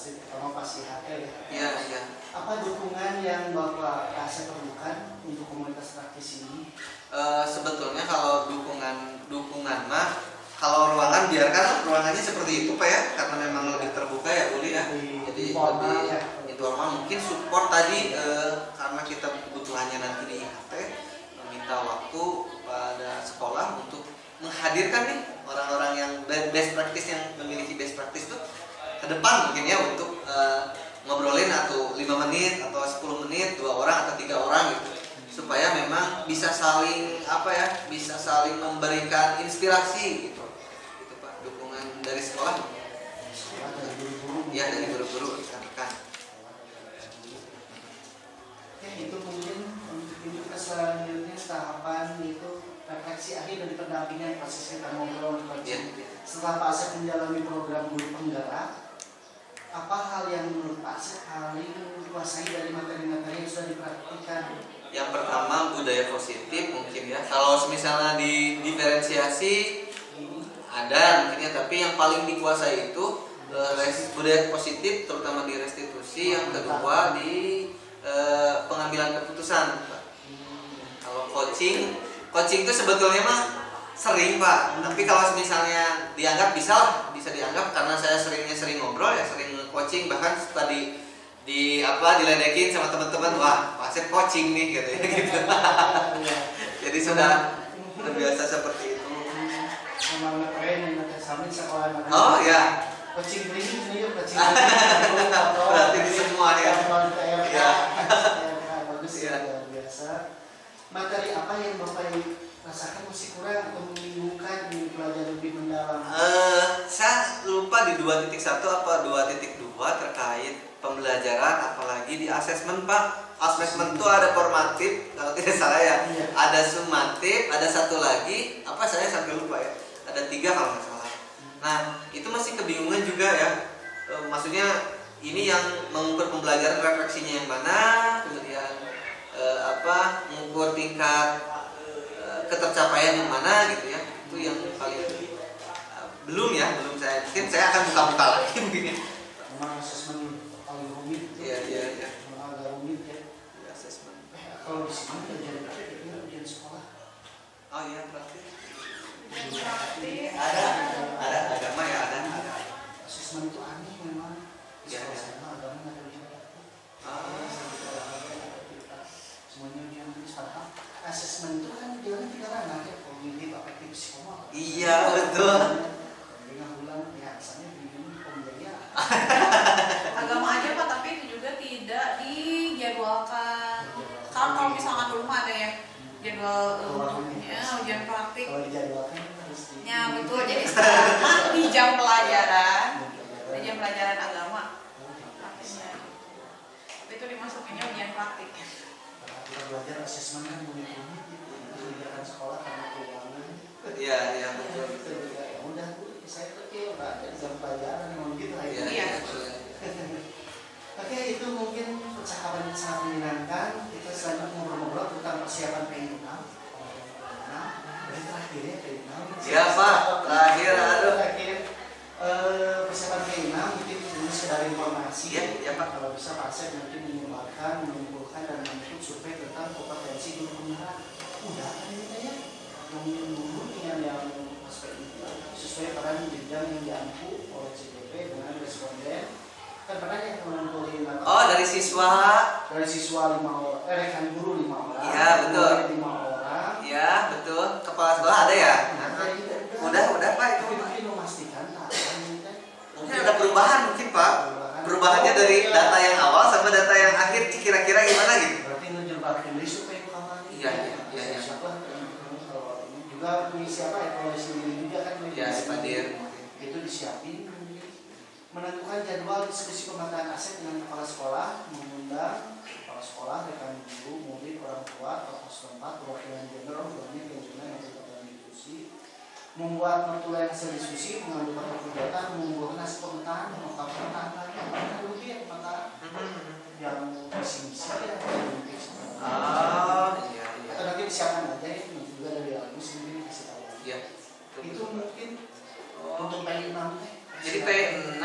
Sama pasti IHT ya. Iya. Apa dukungan yang Bapak rasa perlukan untuk komunitas praktisi ini? Sebetulnya kalau dukungan mah kalau ruangan biarkan ruangannya seperti itu Pak ya, karena memang lebih terbuka ya Uli ya. Jadi lebih informal mungkin support tadi karena kita kebutuhannya nanti di IHT meminta waktu pada sekolah untuk menghadirkan nih orang-orang yang best practice yang memiliki best practice itu ke depan mungkin ya untuk ngobrolin atau 5 menit atau 10 menit 2 orang atau 3 orang gitu supaya memang bisa saling bisa saling memberikan inspirasi gitu Pak, dukungan dari sekolah ya dari guru-guru rekan-rekan ya itu mungkin untuk selanjutnya tahapan itu refleksi akhir dari pendampingan proses kita ngobrol setelah Pak Asep menjalani program guru penggerak, apa hal yang menurut Pak Asep paling dikuasai dari materi-materi yang sudah dipraktikkan? Yang pertama budaya positif mungkin ya. Kalau misalnya di diferensiasi ada mungkin ya, tapi yang paling dikuasai itu budaya positif terutama di restitusi. Yang kedua di pengambilan keputusan Pak. Kalau coaching itu sebetulnya mah sering Pak, tapi kalau misalnya dianggap bisa dianggap karena saya sering ngobrol ya, sering coaching, bahkan tadi diledekin sama teman-teman, wah Pak coaching nih gitu ya gitu. Jadi sudah terbiasa seperti itu. Memang keren yang sambil sekolah. Oh ya. Coaching training Berarti di semua ya. Ya. Bagus ya, luar biasa. Materi apa yang Bapak rasakan masih kurang atau membingungkan di pelajaran lebih mendalam? Saya lupa di 2.1 apa 2.2 terkait pembelajaran, apalagi di asesmen Pak. Asesmen itu ada formatif kalau tidak salah ya. Iya. Ada sumatif, ada satu lagi apa saya sampai lupa ya. Ada 3 kalau nggak salah. Nah itu masih kebingungan juga ya. Maksudnya ini yang mengukur pembelajaran refleksinya yang mana, kemudian mengukur tingkat ketercapaian yang mana gitu ya. Itu yang paling belum saya mungkin saya akan buka-buka lagi mungkin ya. Memang asesmen paling rumit. Iya. Agak rumit ya. Asesmen. Kalau di sini terjadi ujian sekolah. Oh iya praktik. Ada agama ya ada. Asesmen itu aneh memang. Iya. Agama nggak ada ujian praktik. Semuanya ujian tulis padahal asesmen itu kan jalan 3 ranah ya, kognitif, afektif, psikomotor. Iya betul. Dengan ulang ya misalnya begini pembelajaran. Agama aja Pak, tapi itu juga tidak dijadwalkan masukinnya ujian praktik. Kita belajar asesmen kan rumit-rumit gitu, kebijakan sekolah karena keuangan. Iya betul. Ya udah Bu, saya kecil nggak ada jam pelajaran mau gitu aja. Iya. Oke, itu mungkin percakapan yang sangat menyenangkan. Kita selanjutnya ngobrol-ngobrol tentang persiapan PI6. Jadi terakhir ya PI6. Iya Pak, terakhir persiapan PI6 mungkin ini sekedar informasi. Iya Pak. Kalau bisa Pak Asep nanti mengumpulkan dan membentuk survei tentang kompetensi guru penggerak. Udah kan ini ya? Yang dulu dengan yang aspek itu sesuai peran jenjang yang diampu oleh CDP dengan responden. Kan pernah yang menentuin dari siswa 5 orang, rekan guru 5 orang. Iya betul. 5 orang. Iya betul. Kepala sekolah ada ya? Udah Pak itu. Mungkin memastikan mungkin ada perubahan mungkin Pak. Perubahannya dari data yang awal sama data yang akhir kira-kira gimana gitu? Berarti ngejembatin diri supaya kamu. Iya. Siapa? Juga siapa evaluasi diri juga kan? Iya, Padir. Itu disiapin. Menentukan jadwal diskusi pemetaan aset dengan kepala sekolah, mengundang kepala sekolah, rekan guru, murid, orang tua, tokoh setempat, perwakilan gender, banyak yang juga yang terlibat dalam diskusi, membuat notulen hasil diskusi, mengambil foto kegiatan, mengumpulkan hasil pemetaan, menetapkan pemetaan lagi, yang lebih yang pemetaan yang visi-misi ya, Iya. atau nanti disiapkan aja ya, juga dari Agus sendiri kasih tahu. Iya. Itu mungkin untuk PI6 Jadi P6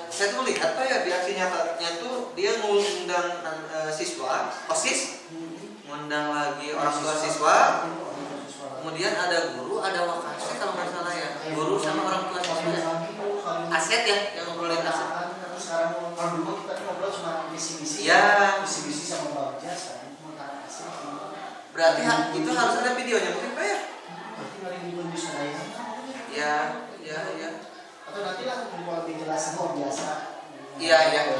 saya tuh lihat Pak ya di aksi nyatanya tuh dia ngundang siswa, OSIS, ngundang lagi orang tua siswa, kemudian ada guru, ada wakasek kalau nggak salah ya, guru sama orang tua siswa ya. Aset ya yang ngobrolin aset. Sekarang kalau dulu kita ngobrol cuma misi-misi, Ya. misi-misi sama bagja, sekarang cuma karena aset. Berarti itu harus ada videonya mungkin Pak ya? Berarti dari minggu bisa daya. Ya. Atau nanti lah kalau lebih jelas mau biasa. Iya.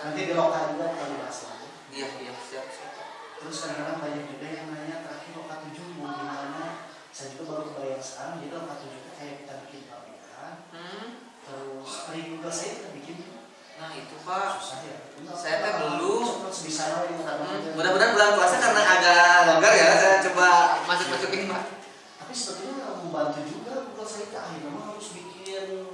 Nanti di lokal juga kalau dibahas lagi. Iya, siap. Terus kadang-kadang banyak juga yang nanya terakhir lokal 7 mau gimana. Saya juga baru kebayang sekarang, jadi lokal 7 itu kayak kita bikin pabrikan. Terus dari Google saya kita bikin. Nah itu Pak. Susah ya. Saya teh belum. Sebisa itu Mudah-mudahan bulan puasa karena agak longgar ya, saya coba masukin Pak. Tapi sebetulnya membantu juga Google saya akhirnya harus bikin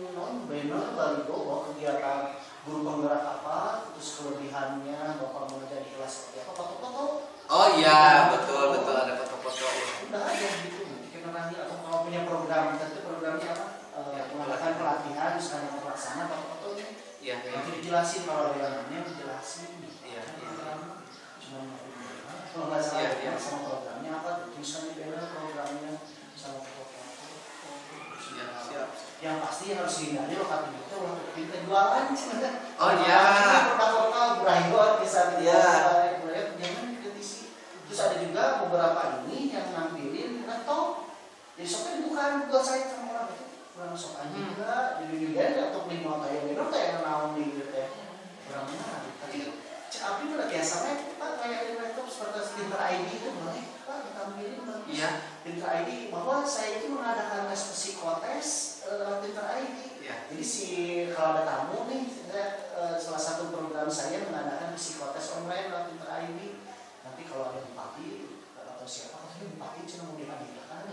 banner baliho bahwa kegiatan guru penggerak apa, terus kelebihannya, bapak mengajar di kelas seperti apa, foto-foto. Oh iya, betul ada foto-foto. Udah ada gitu, kita nanti atau kalau punya program, tentu programnya apa? Mengadakan pelatihan, misalnya terlaksana foto-fotonya. Iya. Nanti dijelasin kalau ada yang namanya dijelasin. Iya. Cuma kalau nggak salah sama programnya apa, tulisannya banner programnya sama foto-foto. Siap. Yang pasti harus dihindari lokal itu untuk kita jualan sebenarnya. Oh iya. Produk lokal Brahibot bisa Iya. jangan kritisi. Terus ada juga beberapa ini yang nampilin atau jadi sopnya bukan Google site sama orang itu kurang masuk aja juga jadi juga atau beli mau kayak naon di gitu ya kurang menarik. Tapi cek api itu lagi asalnya Pak kayak di laptop seperti Tinter ID itu boleh Pak kita ambilin bagus. Iya. Tinter ID bahwa saya itu mengadakan tes psikotes Tinter ID. Iya. Jadi kalau ada tamu nih, salah satu program saya mengadakan psikotes online lewat Tinter ID. Nanti kalau ada bupati atau siapa, katanya bupati cuma mau dihadirkan.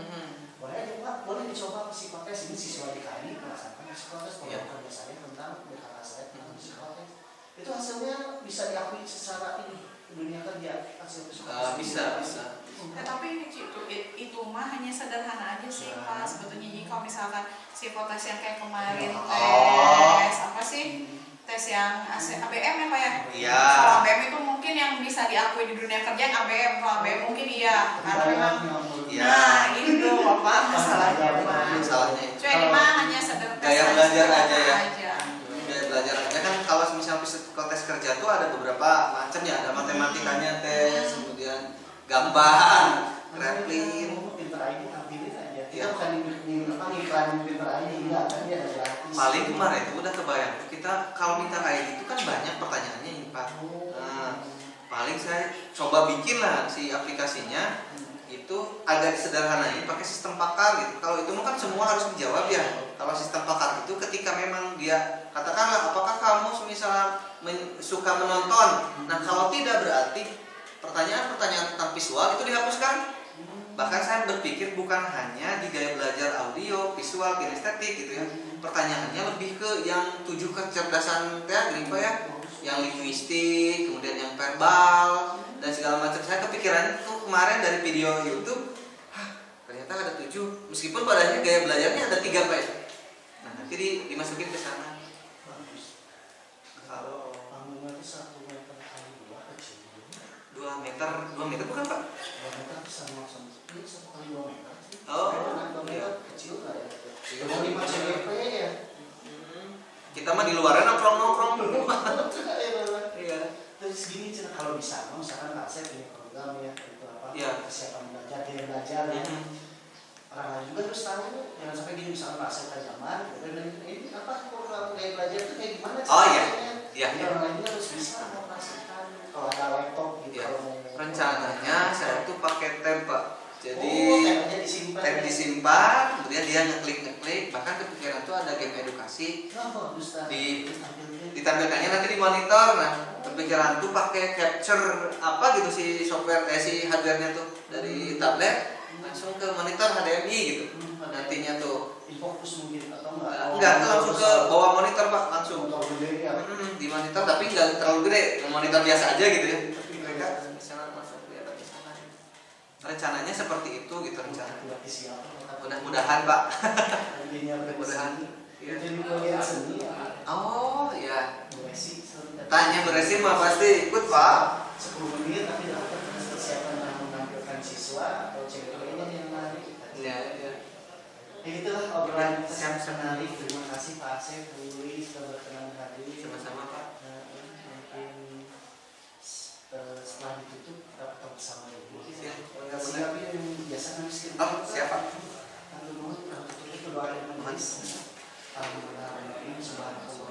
Boleh aja Pak, boleh dicoba psikotes ini siswa DKI melaksanakan psikotes program kerja saya tentang BKK saya tentang psikotes. Itu hasilnya bisa diakui secara ini dunia kerja hasil psikotes. Bisa. Tapi itu mah hanya sederhana aja sih Pak. Sebetulnya jadi kalau misalkan psikotes yang kayak kemarin tes apa sih? Tes yang ABM ya Pak ya? Iya. Kalau ABM itu mungkin yang bisa diakui di dunia kerja ABM. Kalau ABM mungkin iya. Karena memang nah itu apa masalahnya Pak. Cuma ini mah hanya sederhana. Gaya belajar aja ya. Gaya belajar aja kan kalau misalnya psikotes kerja tuh ada beberapa macam ya. Ada matematikanya tes, kemudian gambar, traveling. Pinter ID tampilin aja. Kita bukan iklan Pinter ID enggak kan dia ada gratis. Paling kemarin itu udah kebayang kita kalau minta ID itu kan banyak pertanyaannya ini Pak. Nah, paling saya coba bikin lah si aplikasinya itu agak sederhanain pakai sistem pakar gitu. Kalau itu kan semua harus dijawab ya. Kalau sistem pakar itu ketika memang dia katakanlah apakah kamu misalnya suka menonton. Nah kalau tidak berarti pertanyaan-pertanyaan tentang visual itu dihapuskan. Bahkan saya berpikir bukan hanya di gaya belajar audio, visual, kinestetik gitu ya. Pertanyaannya lebih ke yang 7 kecerdasan Pak ya, yang linguistik, kemudian yang verbal dan segala macam. Saya kepikiran tuh kemarin dari video YouTube, ternyata ada 7. Meskipun padanya gaya belajarnya ada 3 Pak ya. Nah nanti dimasukin ke sana. Kalau 2 meter bukan Pak? 2 meter sama 1 kali 2 meter. Oh, 2 meter kecil lah ya. Mau 5 CDP ya. Kita mah di luaran nongkrong dulu. Iya. Terus gini cina kalau bisa, misalkan saya punya program ya itu apa? Iya. Persiapan belajar, dia belajar ya. Orang lain juga terus tahu, jangan sampai gini misalkan Pak saya tajaman, ini apa program gaya belajar itu kayak gimana? Oh iya. Iya. Orang lain juga harus bisa mengoperasikan. Kalau ada laptop gitu. Ya, rencananya saya tuh pakai tab Pak. Jadi tab disimpan, kemudian dia ngeklik, bahkan kepikiran tuh ada game edukasi ditampilkannya nanti di monitor. Nah, kepikiran tuh pakai capture apa gitu si software si hardware-nya tuh dari tablet langsung ke monitor HDMI gitu. Nantinya tuh fokus mungkin atau enggak langsung ke bawah monitor Pak, langsung di monitor tapi enggak terlalu gede, monitor biasa aja gitu ya. Mereka bisa masuk di sana. Rencananya seperti itu gitu rencananya. Mudah-mudahan Pak. Mudah-mudahan. Jadi bagian seni. Oh iya. Tanya beresin mah pasti ikut Pak. 10 menit tapi dapat persiapan menampilkan siswa atau cewek-ceweknya yang menarik. Iya iya. Ya gitulah obrolan yang menarik. Terima kasih Pak Asep, Luis sudah berkenan hadir. Sama-sama Pak. Mungkin setelah ditutup kita ketemu sama Ibu. Siap yang biasa nulis. Oh siapa? Tentu doa yang manis. Alhamdulillah, subhanallah.